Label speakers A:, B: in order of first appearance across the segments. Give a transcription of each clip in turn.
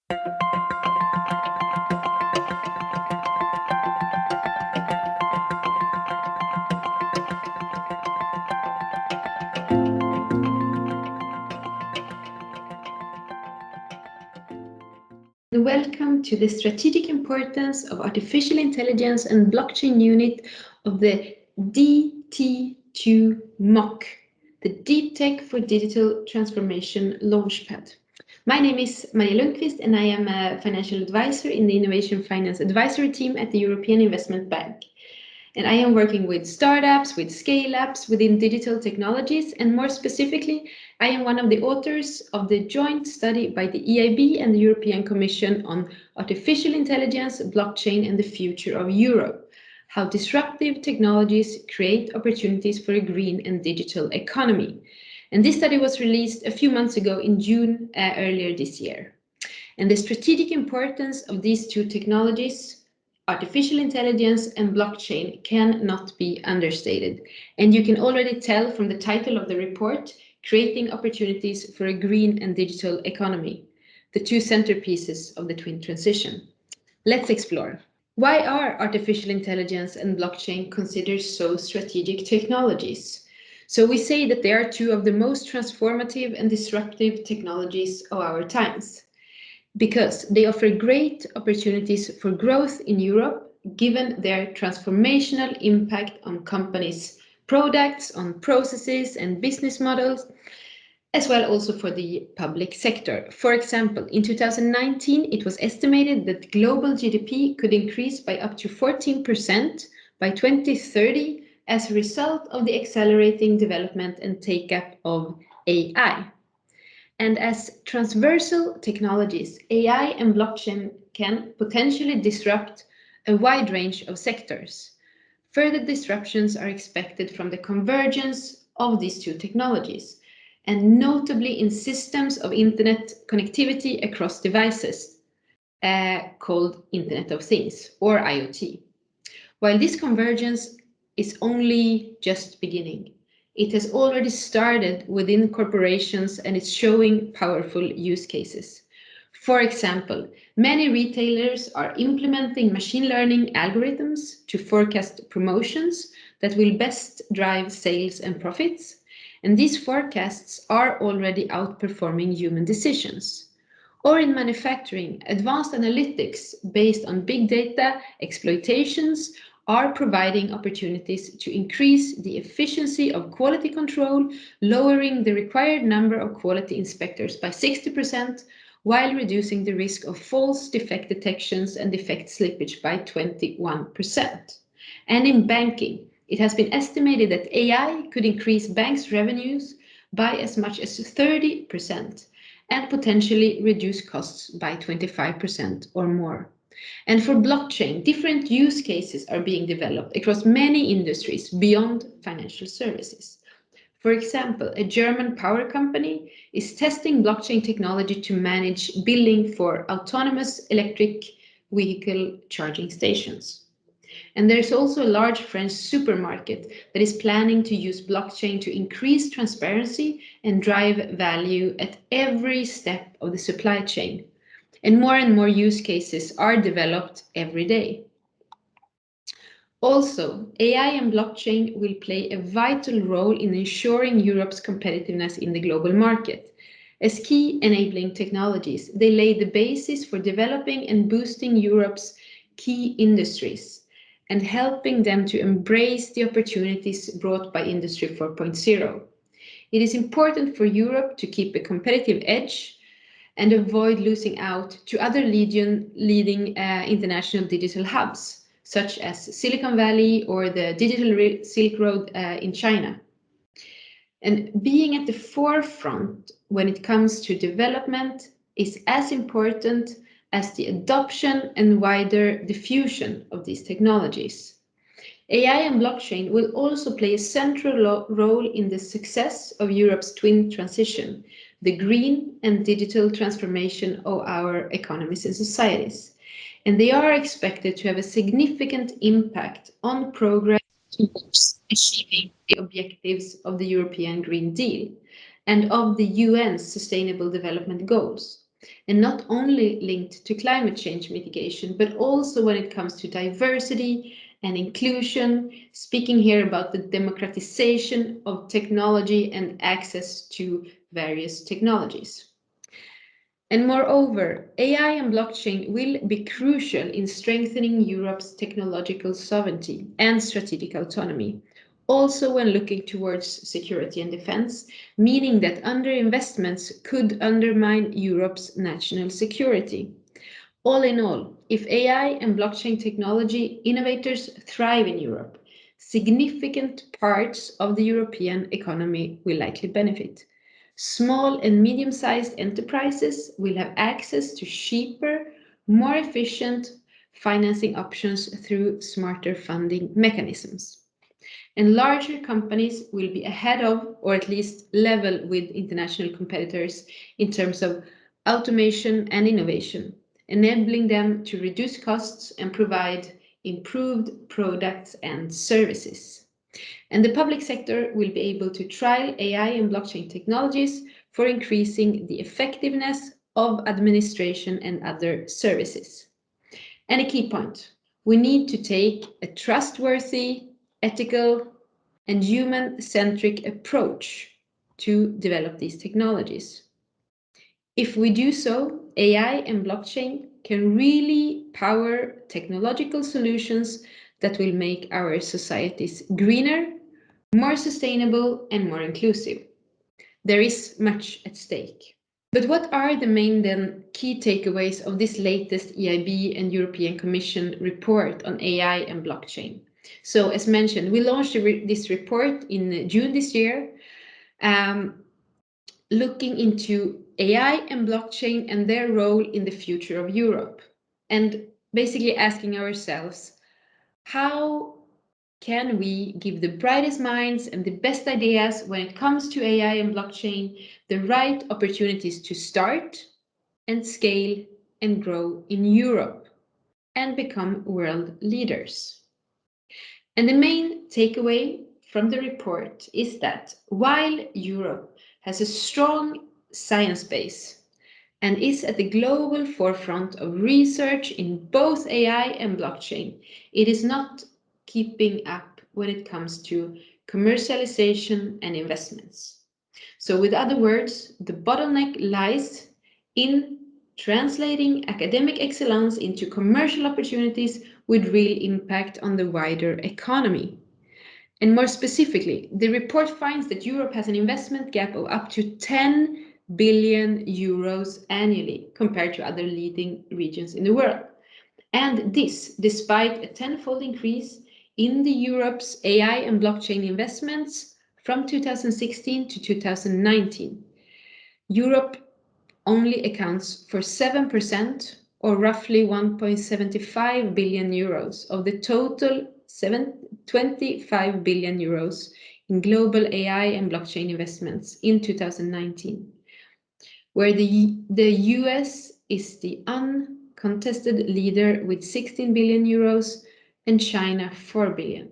A: Welcome to the strategic importance of artificial intelligence and blockchain unit of the DT2 MOC, the Deep Tech for Digital Transformation Launchpad. My name is Maria Lundqvist and I am a financial advisor in the Innovation Finance Advisory team at the European Investment Bank. And I am working with startups, with scale-ups within digital technologies, and more specifically, I am one of the authors of the joint study by the EIB and the European Commission on artificial intelligence, blockchain, and the future of Europe, how disruptive technologies create opportunities for a green and digital economy. And this study was released a few months ago in June earlier this year. And the strategic importance of these two technologies, artificial intelligence and blockchain, cannot be understated. And you can already tell from the title of the report, Creating Opportunities for a Green and Digital Economy, the two centerpieces of the twin transition. Let's explore. Why are artificial intelligence and blockchain considered so strategic technologies? So we say that they are two of the most transformative and disruptive technologies of our times, because they offer great opportunities for growth in Europe, given their transformational impact on companies' products, on processes and business models, as well also for the public sector. For example, in 2019, it was estimated that global GDP could increase by up to 14% by 2030 as a result of the accelerating development and take-up of AI. And as transversal technologies, AI and blockchain can potentially disrupt a wide range of sectors. Further disruptions are expected from the convergence of these two technologies, and notably in systems of internet connectivity across devices, called Internet of Things, or IoT. While this convergence is only just beginning, it has already started within corporations and it's showing powerful use cases. For example, many retailers are implementing machine learning algorithms to forecast promotions that will best drive sales and profits. And these forecasts are already outperforming human decisions. Or in manufacturing, advanced analytics based on big data exploitations are providing opportunities to increase the efficiency of quality control, lowering the required number of quality inspectors by 60%, while reducing the risk of false defect detections and defect slippage by 21%. And in banking, it has been estimated that AI could increase banks' revenues by as much as 30% and potentially reduce costs by 25% or more. And for blockchain, different use cases are being developed across many industries beyond financial services. For example, a German power company is testing blockchain technology to manage billing for autonomous electric vehicle charging stations. And there's also a large French supermarket that is planning to use blockchain to increase transparency and drive value at every step of the supply chain. And more use cases are developed every day. Also, AI and blockchain will play a vital role in ensuring Europe's competitiveness in the global market. As key enabling technologies, they lay the basis for developing and boosting Europe's key industries and helping them to embrace the opportunities brought by Industry 4.0. It is important for Europe to keep a competitive edge and avoid losing out to other leading international digital hubs, such as Silicon Valley or the Digital Silk Road in China. And being at the forefront when it comes to development is as important as the adoption and wider diffusion of these technologies. AI and blockchain will also play a central role in the success of Europe's twin transition, the green and digital transformation of our economies and societies. And they are expected to have a significant impact on progress towards achieving the objectives of the European Green Deal and of the UN's Sustainable Development Goals. and not only linked to climate change mitigation, but also when it comes to diversity and inclusion, speaking here about the democratization of technology and access to various technologies. And moreover, AI and blockchain will be crucial in strengthening Europe's technological sovereignty and strategic autonomy, also when looking towards security and defense, meaning that underinvestments could undermine Europe's national security. All in all, if AI and blockchain technology innovators thrive in Europe, significant parts of the European economy will likely benefit. Small and medium-sized enterprises will have access to cheaper, more efficient financing options through smarter funding mechanisms. And larger companies will be ahead of, or at least level with, international competitors in terms of automation and innovation, enabling them to reduce costs and provide improved products and services. And the public sector will be able to trial AI and blockchain technologies for increasing the effectiveness of administration and other services. And a key point, we need to take a trustworthy, ethical, and human-centric approach to develop these technologies. If we do so, AI and blockchain can really power technological solutions that will make our societies greener, more sustainable, and more inclusive. There is much at stake. But what are the main key takeaways of this latest EIB and European Commission report on AI and blockchain? So as mentioned, we launched this report in June this year, looking into AI and blockchain and their role in the future of Europe, and basically asking ourselves, how can we give the brightest minds and the best ideas when it comes to AI and blockchain the right opportunities to start and scale and grow in Europe and become world leaders? And the main takeaway from the report is that while Europe has a strong science base and is at the global forefront of research in both AI and blockchain, it is not keeping up when it comes to commercialization and investments. So with other words, the bottleneck lies in translating academic excellence into commercial opportunities with real impact on the wider economy. And more specifically, the report finds that Europe has an investment gap of up to 10 billion euros annually compared to other leading regions in the world. And this, despite a tenfold increase in the Europe's AI and blockchain investments from 2016 to 2019. Europe only accounts for 7%, or roughly 1.75 billion euros of the total 25 billion euros in global AI and blockchain investments in 2019, where the US is the uncontested leader with 16 billion euros and China 4 billion.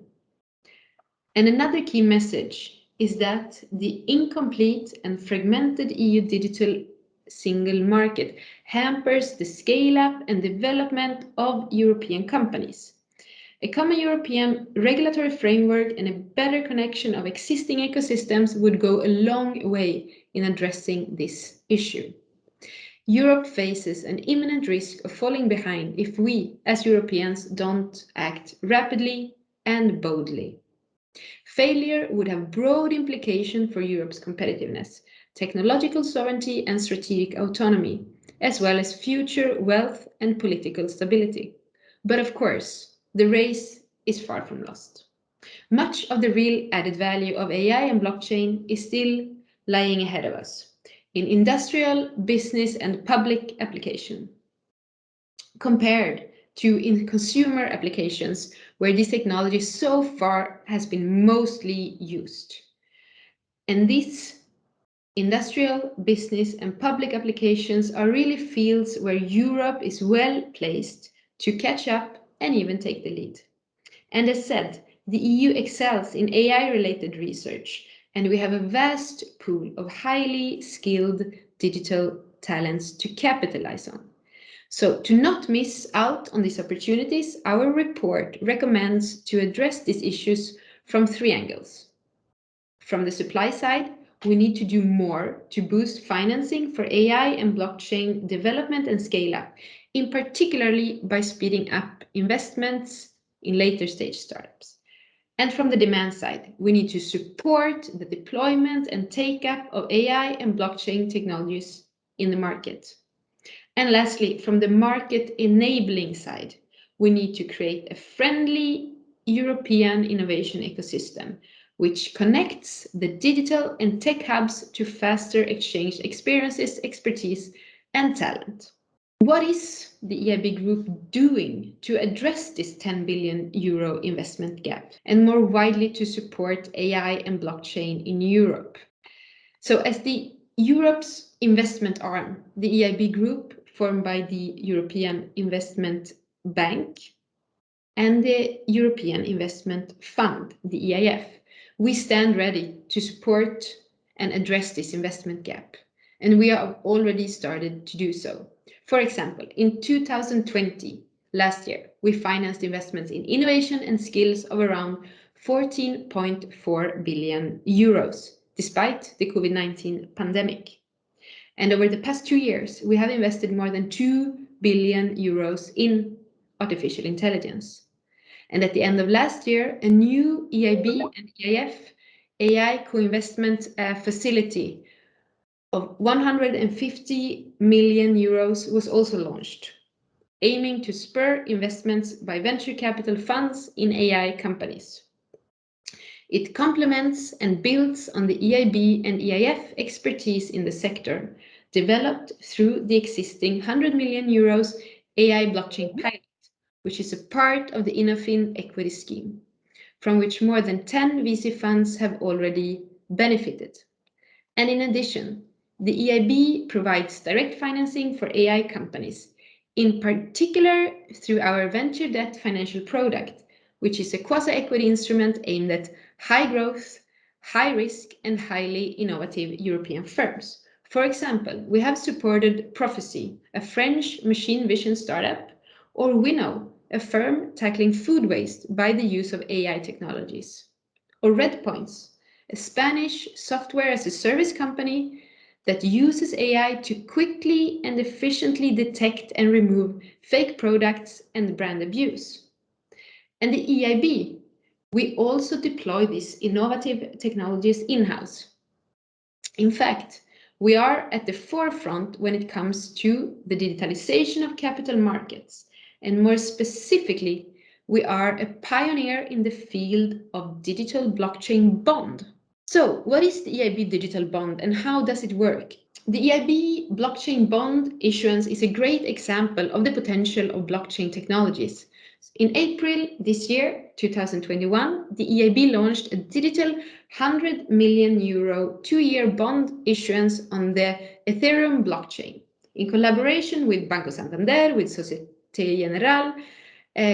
A: And another key message is that the incomplete and fragmented EU digital single market hampers the scale-up and development of European companies. A common European regulatory framework and a better connection of existing ecosystems would go a long way in addressing this issue. Europe faces an imminent risk of falling behind if we, as Europeans, don't act rapidly and boldly. Failure would have broad implications for Europe's competitiveness, technological sovereignty and strategic autonomy, as well as future wealth and political stability. But of course, the race is far from lost. Much of the real added value of AI and blockchain is still lying ahead of us in industrial, business, and public application, compared to in consumer applications where this technology so far has been mostly used. And these industrial, business, and public applications are really fields where Europe is well placed to catch up and even take the lead. And as said, the EU excels in AI-related research, and we have a vast pool of highly skilled digital talents to capitalize on. So to not miss out on these opportunities, our report recommends to address these issues from 3 angles. From the supply side, we need to do more to boost financing for AI and blockchain development and scale up, in particularly by speeding up investments in later stage startups. And from the demand side, we need to support the deployment and take-up of AI and blockchain technologies in the market. And lastly, from the market enabling side, we need to create a friendly European innovation ecosystem which connects the digital and tech hubs to faster exchange experiences, expertise, and talent. What is the EIB Group doing to address this 10 billion euro investment gap and more widely to support AI and blockchain in Europe? So as the Europe's investment arm, the EIB Group, formed by the European Investment Bank and the European Investment Fund, the EIF, we stand ready to support and address this investment gap. And we have already started to do so. For example, in 2020, last year, we financed investments in innovation and skills of around 14.4 billion euros, despite the COVID-19 pandemic. And over the past 2 years, we have invested more than 2 billion euros in artificial intelligence. And at the end of last year, a new EIB and EIF AI co-investment facility of 150 million euros was also launched, aiming to spur investments by venture capital funds in AI companies. It complements and builds on the EIB and EIF expertise in the sector, developed through the existing 100 million euros AI blockchain pilot, which is a part of the Innofin equity scheme, from which more than 10 VC funds have already benefited. And in addition, the EIB provides direct financing for AI companies, in particular through our venture debt financial product, which is a quasi-equity instrument aimed at high growth, high risk, and highly innovative European firms. For example, we have supported Prophecy, a French machine vision startup, or Winnow, a firm tackling food waste by the use of AI technologies. Or Redpoints, a Spanish software as a service company that uses AI to quickly and efficiently detect and remove fake products and brand abuse. And the EIB, we also deploy these innovative technologies in-house. In fact, we are at the forefront when it comes to the digitalization of capital markets. And more specifically, we are a pioneer in the field of digital blockchain bond. So what is the EIB digital bond and how does it work? The EIB blockchain bond issuance is a great example of the potential of blockchain technologies. In April this year, 2021, the EIB launched a digital 100 million euro 2-year bond issuance on the Ethereum blockchain in collaboration with Banco Santander, with Société Générale,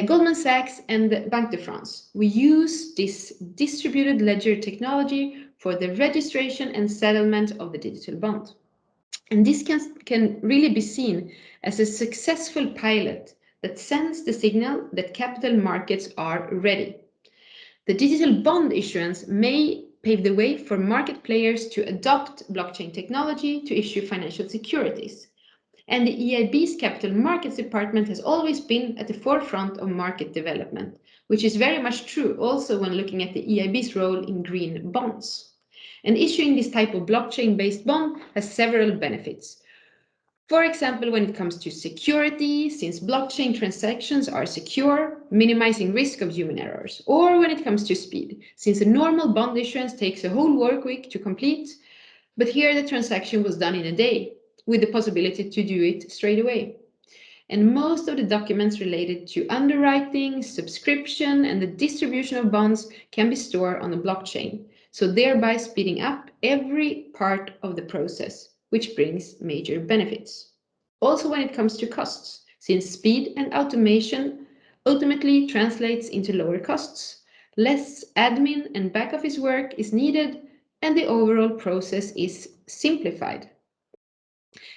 A: Goldman Sachs, and Banque de France. We use this distributed ledger technology for the registration and settlement of the digital bond. And this can really be seen as a successful pilot that sends the signal that capital markets are ready. The digital bond issuance may pave the way for market players to adopt blockchain technology to issue financial securities. And the EIB's Capital Markets Department has always been at the forefront of market development, which is very much true also when looking at the EIB's role in green bonds. And issuing this type of blockchain-based bond has several benefits. For example, when it comes to security, since blockchain transactions are secure, minimizing risk of human errors. Or when it comes to speed, since a normal bond issuance takes a whole work week to complete, but here the transaction was done in a day, with the possibility to do it straight away. And most of the documents related to underwriting, subscription, and the distribution of bonds can be stored on the blockchain, so thereby speeding up every part of the process, which brings major benefits. Also when it comes to costs, since speed and automation ultimately translates into lower costs, less admin and back office work is needed, and the overall process is simplified.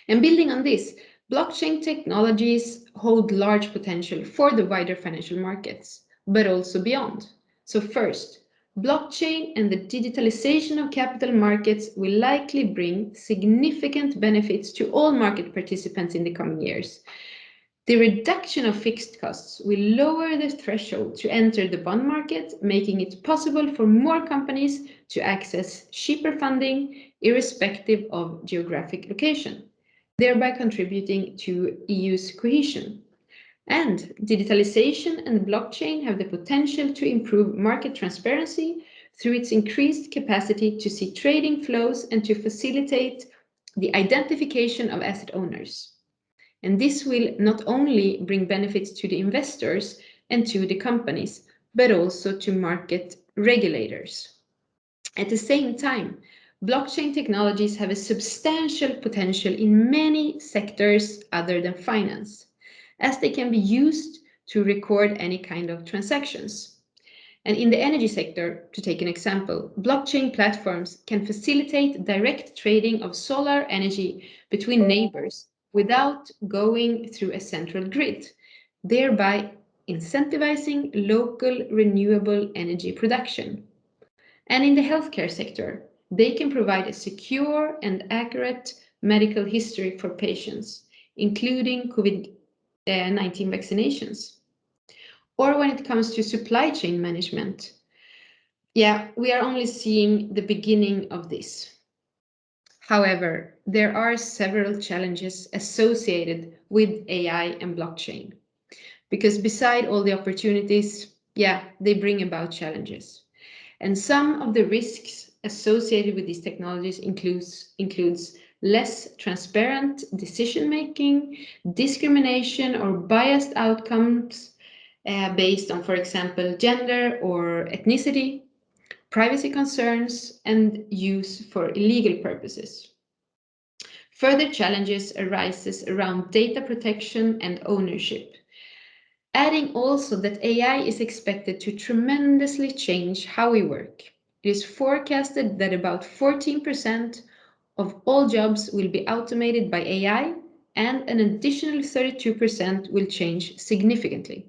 A: And building on this, blockchain technologies hold large potential for the wider financial markets, but also beyond. So first, blockchain and the digitalization of capital markets will likely bring significant benefits to all market participants in the coming years. The reduction of fixed costs will lower the threshold to enter the bond market, making it possible for more companies to access cheaper funding irrespective of geographic location, thereby contributing to EU's cohesion. And digitalization and blockchain have the potential to improve market transparency through its increased capacity to see trading flows and to facilitate the identification of asset owners. And this will not only bring benefits to the investors and to the companies, but also to market regulators. At the same time, blockchain technologies have a substantial potential in many sectors other than finance, as they can be used to record any kind of transactions. And in the energy sector, to take an example, blockchain platforms can facilitate direct trading of solar energy between neighbors without going through a central grid, thereby incentivizing local renewable energy production. And in the healthcare sector, they can provide a secure and accurate medical history for patients, including COVID-19 vaccinations. Or when it comes to supply chain management, we are only seeing the beginning of this. However, there are several challenges associated with AI and blockchain, because beside all the opportunities, they bring about challenges. And some of the risks associated with these technologies includes less transparent decision-making, discrimination or biased outcomes based on, for example, gender or ethnicity, privacy concerns, and use for illegal purposes. Further challenges arises around data protection and ownership. Adding also that AI is expected to tremendously change how we work. It is forecasted that about 14% of all jobs will be automated by AI, and an additional 32% will change significantly.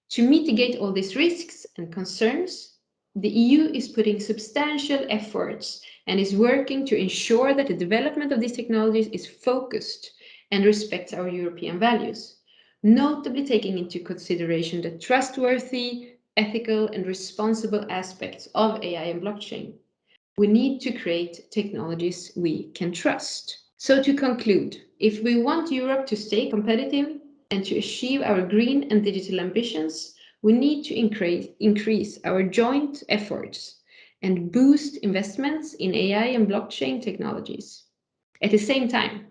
A: To mitigate all these risks and concerns, the EU is putting substantial efforts and is working to ensure that the development of these technologies is focused and respects our European values, notably taking into consideration the trustworthy, ethical, and responsible aspects of AI and blockchain. We need to create technologies we can trust. So to conclude, if we want Europe to stay competitive and to achieve our green and digital ambitions, we need to increase our joint efforts and boost investments in AI and blockchain technologies. At the same time,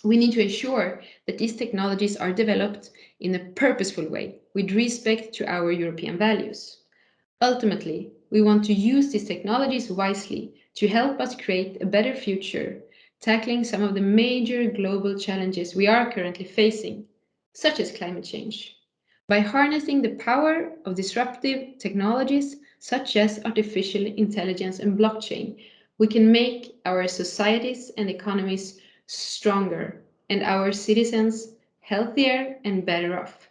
A: we need to ensure that these technologies are developed in a purposeful way with respect to our European values. Ultimately, we want to use these technologies wisely to help us create a better future, tackling some of the major global challenges we are currently facing, such as climate change. By harnessing the power of disruptive technologies such as artificial intelligence and blockchain, we can make our societies and economies stronger and our citizens healthier and better off.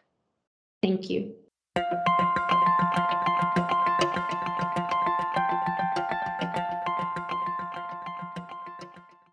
A: Thank you.